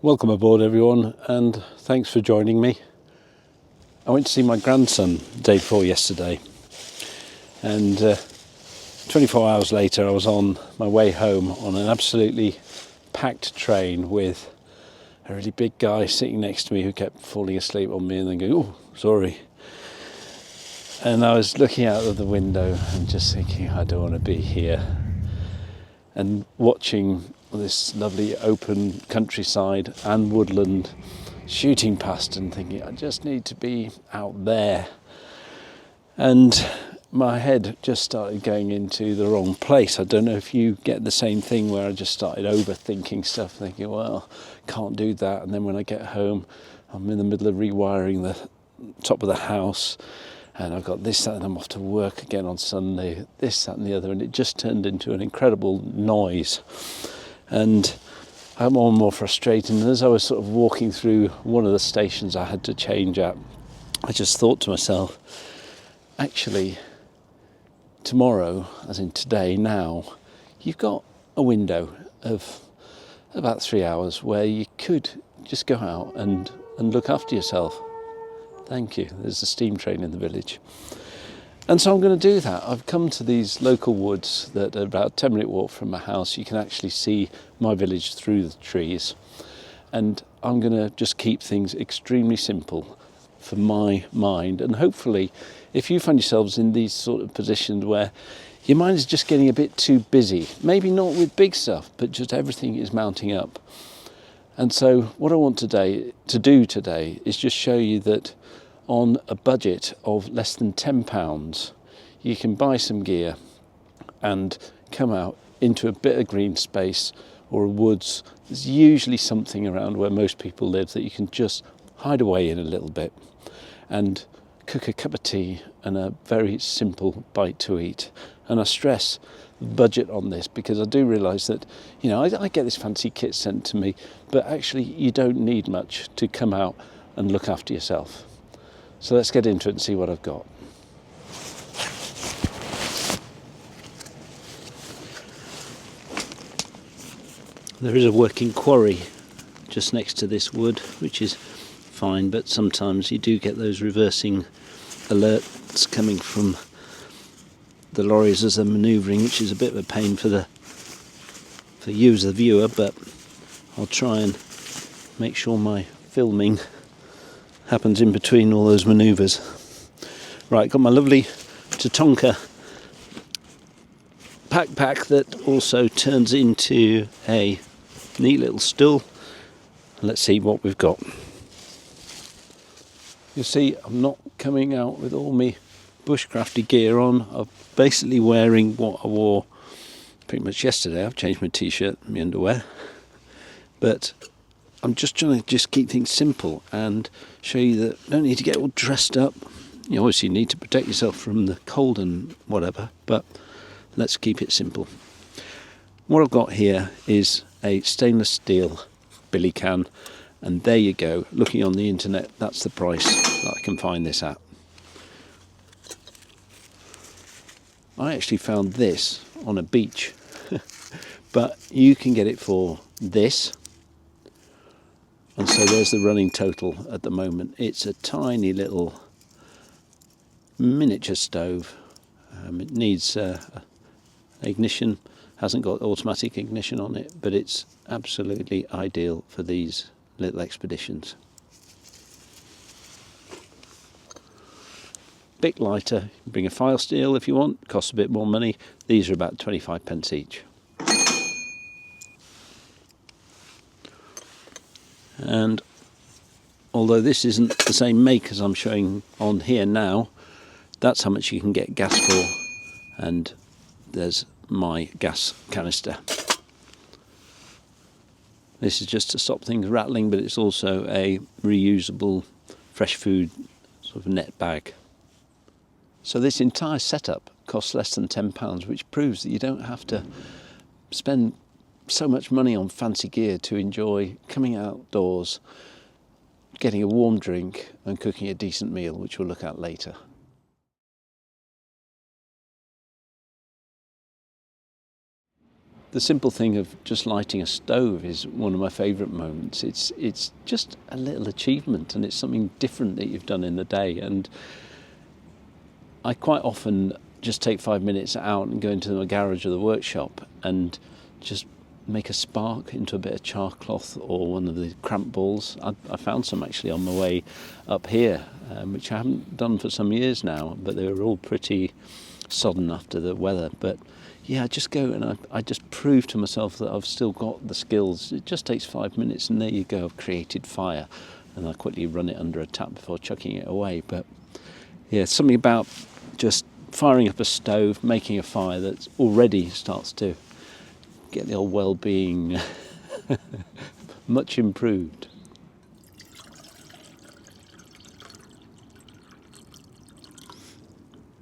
Welcome aboard everyone, and thanks for joining me. I went to see my grandson the day before yesterday, and 24 hours later I was on my way home on an absolutely packed train with a really big guy sitting next to me who kept falling asleep on me and then going, "Oh, sorry." And I was looking out of the window and just thinking, I don't want to be here. And watching this lovely open countryside and woodland shooting past and thinking, I just need to be out there. And my head just started going into the wrong place. I don't know if you get the same thing where I just started overthinking stuff, thinking, well, can't do that. And then when I get home, I'm in the middle of rewiring the top of the house. And I've got this, that, and I'm off to work again on Sunday, this, that, and the other. And it just turned into an incredible noise. And I'm more and more frustrated. And as I was sort of walking through one of the stations I had to change at, I just thought to myself, actually, tomorrow, as in today, now, you've got a window of about 3 hours where you could just go out and look after yourself. Thank you. There's a steam train in the village. And so I'm going to do that. I've come to these local woods that are about a 10-minute walk from my house. You can actually see my village through the trees. And I'm going to just keep things extremely simple for my mind. And hopefully, if you find yourselves in these sort of positions where your mind is just getting a bit too busy, maybe not with big stuff, but just everything is mounting up. And so what I want to do today is just show you that on a budget of less than £10, you can buy some gear and come out into a bit of green space or a woods. There's usually something around where most people live that you can just hide away in a little bit and cook a cup of tea and a very simple bite to eat. And I stress budget on this because I do realise that, I get this fancy kit sent to me, but actually you don't need much to come out and look after yourself. So let's get into it and see what I've got. There is a working quarry just next to this wood, which is fine, but sometimes you do get those reversing alerts coming from the lorries as they're manoeuvring, which is a bit of a pain for you as the viewer, but I'll try and make sure my filming happens in between all those manoeuvres. Right, got my lovely Tatonka pack that also turns into a neat little stool. Let's see what we've got. You see, I'm not coming out with all my bushcrafty gear on. I'm basically wearing what I wore pretty much yesterday. I've changed my t-shirt and my underwear, but I'm just trying to keep things simple and show you that you don't need to get all dressed up. You obviously need to protect yourself from the cold and whatever, but let's keep it simple. What I've got here is a stainless steel billy can, and there you go. Looking on the internet, that's the price that I can find this at. I actually found this on a beach, but you can get it for this. And so there's the running total at the moment. It's a tiny little miniature stove. It needs ignition, hasn't got automatic ignition on it, but it's absolutely ideal for these little expeditions. Bit lighter, bring a file steel if you want, costs a bit more money. These are about 25p each. And although this isn't the same make as I'm showing on here now, that's how much you can get gas for. And there's my gas canister. This is just to stop things rattling, but it's also a reusable fresh food sort of net bag. So this entire setup costs less than £10, which proves that you don't have to spend so much money on fancy gear to enjoy coming outdoors, getting a warm drink and cooking a decent meal, which we'll look at later. the simple thing of just lighting a stove is one of my favourite moments. It's just a little achievement, and it's something different that you've done in the day. And I quite often just take 5 minutes out and go into the garage or the workshop and just make a spark into a bit of char cloth or one of the cramp balls. I found some actually on my way up here, which I haven't done for some years now, but they were all pretty sodden after the weather. But yeah, I just go and I just prove to myself that I've still got the skills. It just takes 5 minutes and there you go, I've created fire. And I quickly run it under a tap before chucking it away. But yeah, something about just firing up a stove, making a fire that already starts to get the old well-being much improved.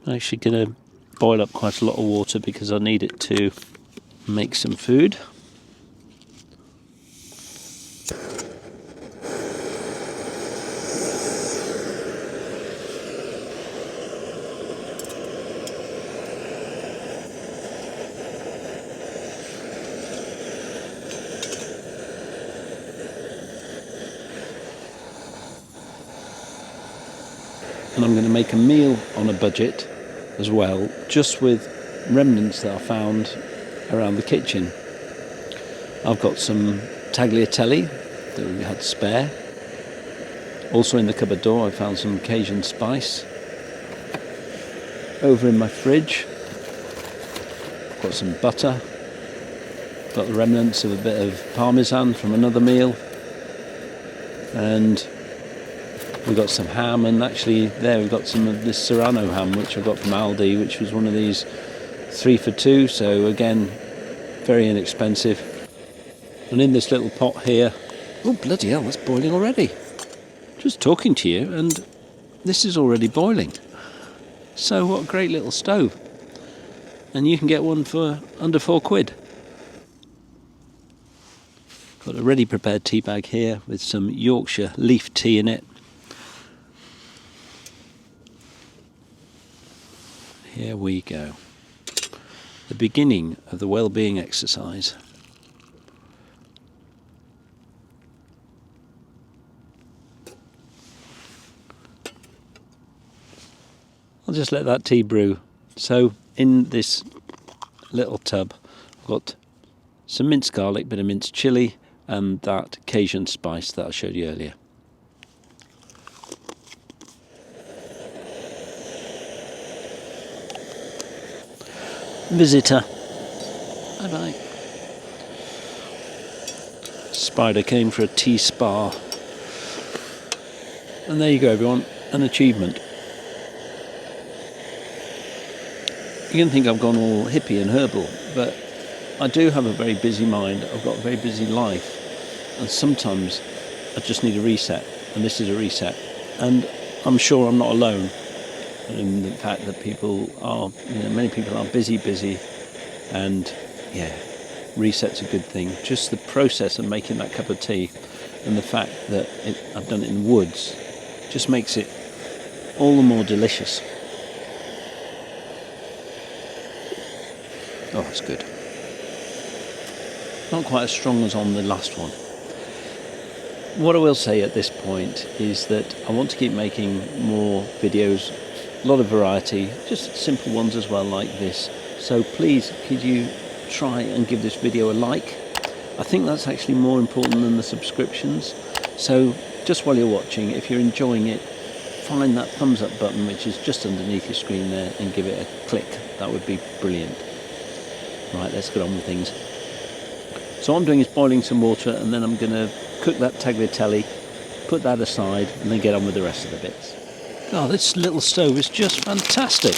I'm actually going to boil up quite a lot of water because I need it to make some food. And I'm going to make a meal on a budget as well, just with remnants that I found around the kitchen. I've got some tagliatelle that we had spare. Also in the cupboard door I found some Cajun spice. Over in my fridge I've got some butter. Got the remnants of a bit of parmesan from another meal. And we've got some ham, and actually there we've got some of this Serrano ham which I got from Aldi, which was one of these 3 for 2, so again very inexpensive. And in this little pot here, oh bloody hell, that's boiling already. Just talking to you and this is already boiling. So what a great little stove. And you can get one for under £4. Got a ready prepared tea bag here with some Yorkshire leaf tea in it. Here we go. The beginning of the well-being exercise. I'll just let that tea brew. So in this little tub I've got some minced garlic, bit of minced chilli and that Cajun spice that I showed you earlier. Visitor. Bye bye. Spider came for a tea spa. And there you go everyone, an achievement. You can think I've gone all hippie and herbal, but I do have a very busy mind, I've got a very busy life, and sometimes I just need a reset, and this is a reset. And I'm sure I'm not alone in the fact that people are, many people are busy, and yeah, reset's a good thing. Just the process of making that cup of tea and the fact that I've done it in the woods just makes it all the more delicious. Oh, it's good. Not quite as strong as on the last one. What I will say at this point is that I want to keep making more videos, a lot of variety, just simple ones as well like this. So please, could you try and give this video a like? I think that's actually more important than the subscriptions. So just while you're watching, if you're enjoying it, find that thumbs up button which is just underneath your screen there and give it a click. That would be brilliant. Right, let's get on with things. So what I'm doing is boiling some water, and then I'm going to cook that tagliatelle, put that aside, and then get on with the rest of the bits. Oh, this little stove is just fantastic.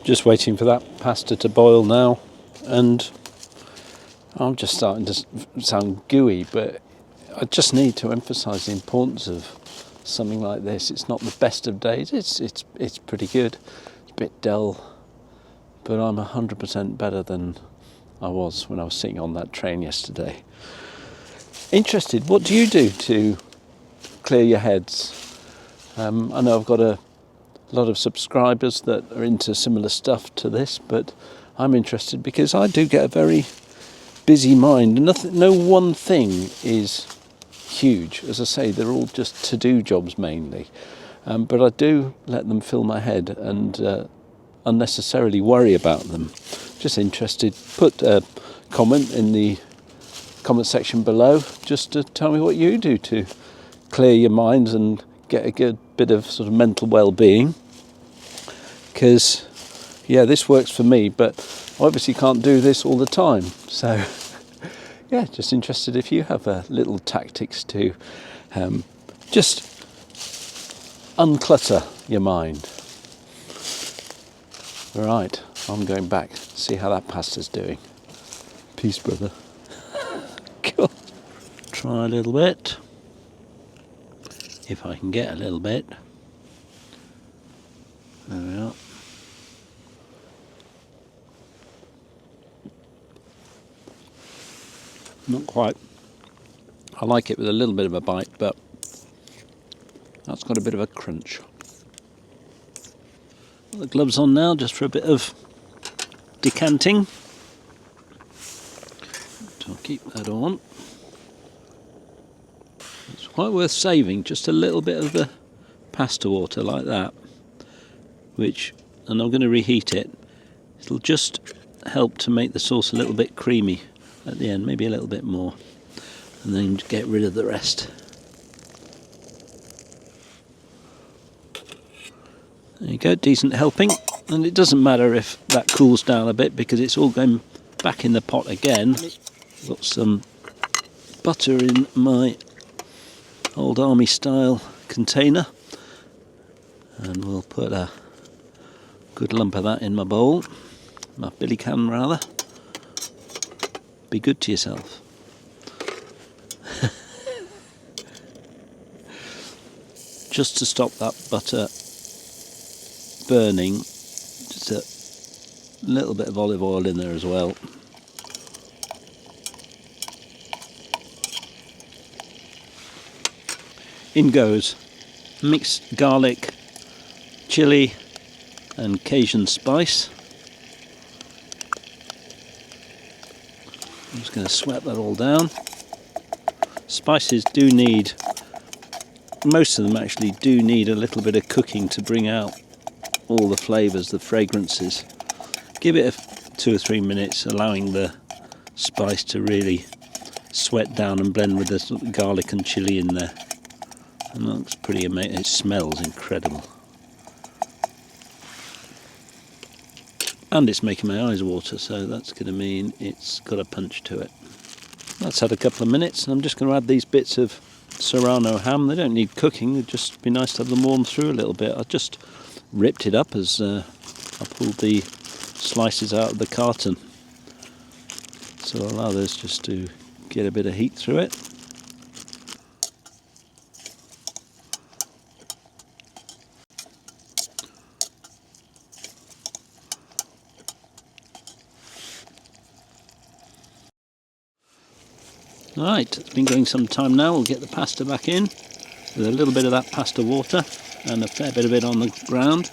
Just waiting for that pasta to boil now, and I'm just starting to sound gooey, but I just need to emphasise the importance of something like this. It's not the best of days, it's pretty good, it's a bit dull, but I'm 100% better than I was when I was sitting on that train yesterday. interested, what do you do to clear your heads? I know I've got a lot of subscribers that are into similar stuff to this, but I'm interested because I do get a very busy mind. No one thing is huge. As I say, they're all just to-do jobs mainly. But I do let them fill my head and unnecessarily worry about them. Just interested. Put a comment in the comment section below just to tell me what you do to clear your minds and get a good bit of sort of mental well-being. Because, yeah, this works for me, but I obviously can't do this all the time. So, yeah, just interested if you have little tactics to just unclutter your mind. Right, I'm going back. See how that pasta's doing. Peace, brother. Cool. Try a little bit. If I can get a little bit. There we are. Not quite. I like it with a little bit of a bite, but that's got a bit of a crunch. Got the gloves on now just for a bit of decanting. So I'll keep that on. It's quite worth saving, just a little bit of the pasta water like that, and I'm going to reheat it. It'll just help to make the sauce a little bit creamy at the end, maybe a little bit more, and then get rid of the rest. There you go, decent helping, and it doesn't matter if that cools down a bit because it's all going back in the pot again. Got some butter in my old army style container, and we'll put a good lump of that in my bowl, my billy can rather. Be good to yourself. Just to stop that butter burning, just a little bit of olive oil in there as well. In goes mixed garlic, chilli and Cajun spice. I'm just going to sweat that all down. Spices do need, most of them actually do need a little bit of cooking to bring out all the flavours, the fragrances. Give it 2 or 3 minutes, allowing the spice to really sweat down and blend with the sort of garlic and chilli in there. And that looks pretty amazing. It smells incredible. And it's making my eyes water, so that's going to mean it's got a punch to it. That's had a couple of minutes, and I'm just going to add these bits of Serrano ham. They don't need cooking, it'd just be nice to have them warm through a little bit. I just ripped it up as I pulled the slices out of the carton. So I'll allow those just to get a bit of heat through it. Right, it's been going some time now. We'll get the pasta back in with a little bit of that pasta water and a fair bit of it on the ground.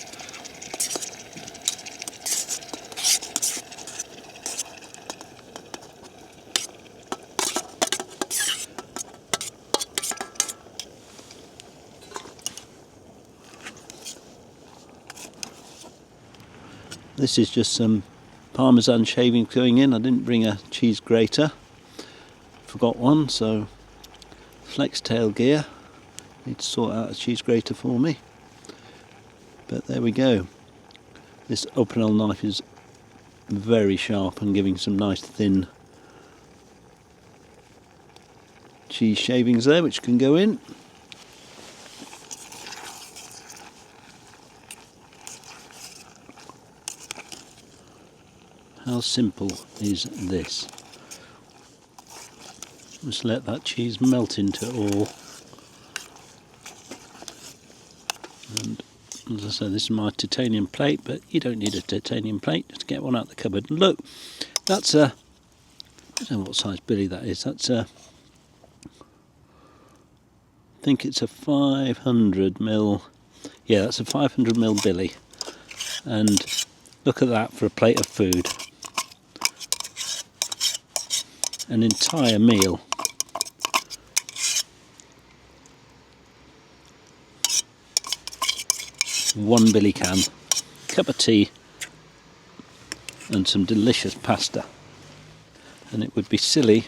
This is just some Parmesan shavings going in. I didn't bring a cheese grater. Forgot one, so flex tail gear. Need to sort out a cheese grater for me. But there we go. This Outin knife is very sharp and giving some nice thin cheese shavings there, which can go in. How simple is this? Just let that cheese melt into it all. And as I said, this is my titanium plate, but you don't need a titanium plate. Just get one out the cupboard. And look, that's I don't know what size billy that is. That's I think it's a 500ml. Yeah, that's a 500ml billy. And look at that for a plate of food. An entire meal. One billy can, cup of tea, and some delicious pasta. And it would be silly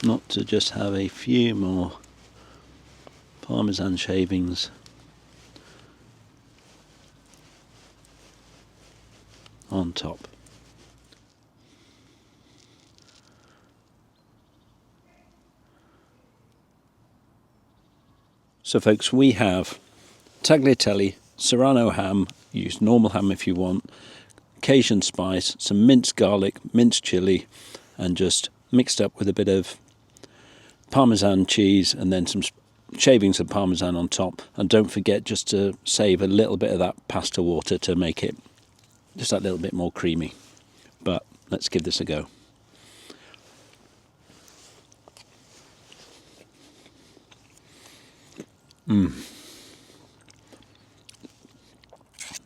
not to just have a few more Parmesan shavings on top. So folks, we have tagliatelle, serrano ham, use normal ham if you want, Cajun spice, some minced garlic, minced chilli, and just mixed up with a bit of Parmesan cheese and then some shavings of Parmesan on top. And don't forget just to save a little bit of that pasta water to make it just that little bit more creamy. But let's give this a go.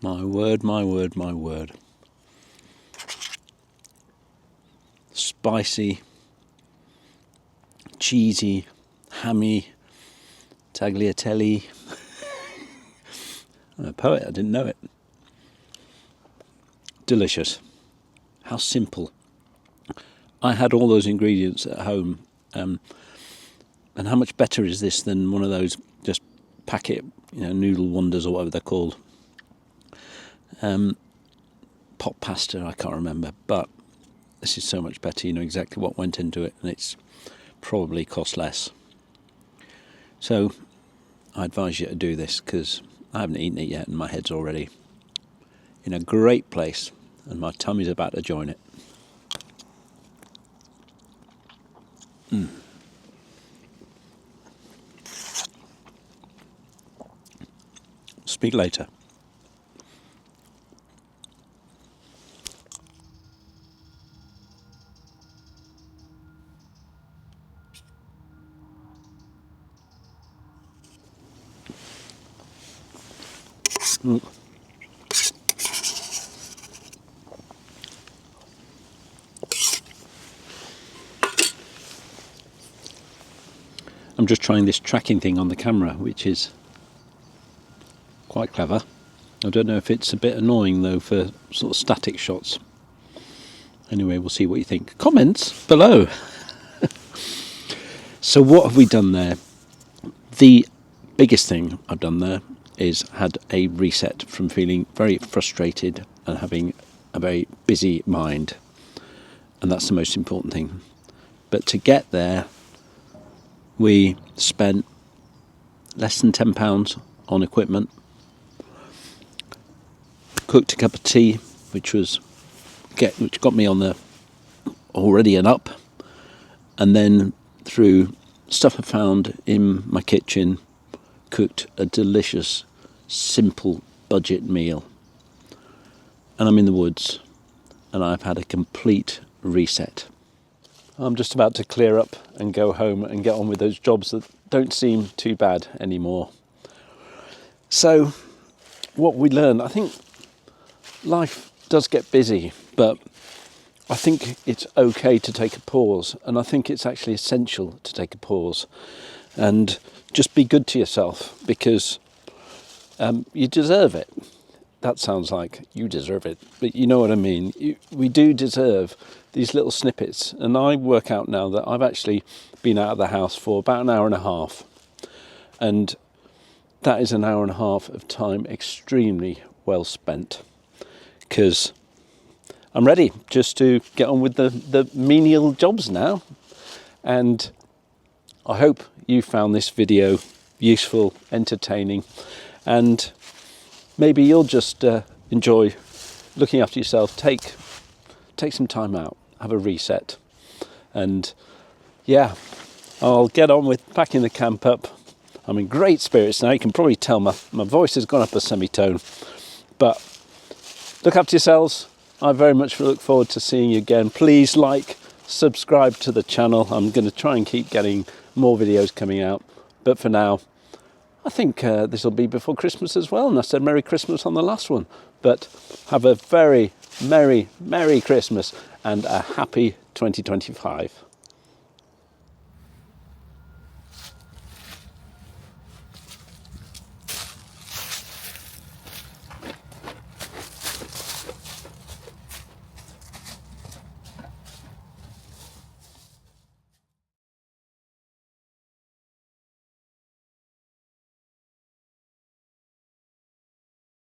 My word, my word, my word. Spicy, cheesy, hammy, tagliatelle. I'm a poet, I didn't know it. Delicious. How simple. I had all those ingredients at home, and how much better is this than one of those just packet, noodle wonders or whatever they're called. Pot pasta, I can't remember, but this is so much better. You know exactly what went into it, and it's probably cost less. So I advise you to do this because I haven't eaten it yet and my head's already in a great place and my tummy's about to join it. Speak later. I'm just trying this tracking thing on the camera, which is quite clever. I don't know if it's a bit annoying though for sort of static shots. Anyway, we'll see what you think. Comments below. So what have we done there? The biggest thing I've done there is had a reset from feeling very frustrated and having a very busy mind. And that's the most important thing. But to get there, we spent less than £10 on equipment, cooked a cup of tea, which got me on the already and up, and then through stuff I found in my kitchen, cooked a delicious, simple budget meal. And I'm in the woods, and I've had a complete reset. I'm just about to clear up and go home and get on with those jobs that don't seem too bad anymore. So, what we learn, I think life does get busy, but I think it's okay to take a pause, and I think it's actually essential to take a pause and just be good to yourself, because you deserve it. That sounds like you deserve it, but you know what I mean. We do deserve these little snippets, and I work out now that I've actually been out of the house for about an hour and a half, and that is an hour and a half of time extremely well spent, because I'm ready just to get on with the menial jobs now. And I hope you found this video useful, entertaining, and maybe you'll just enjoy looking after yourself. Take some time out, have a reset, and yeah, I'll get on with packing the camp up. I'm in great spirits now. You can probably tell my voice has gone up a semitone, but look after yourselves. I very much look forward to seeing you again. Please like, subscribe to the channel. I'm going to try and keep getting more videos coming out, but for now, I think this will be before Christmas as well, and I said Merry Christmas on the last one. But have a very Merry Christmas and a happy 2025.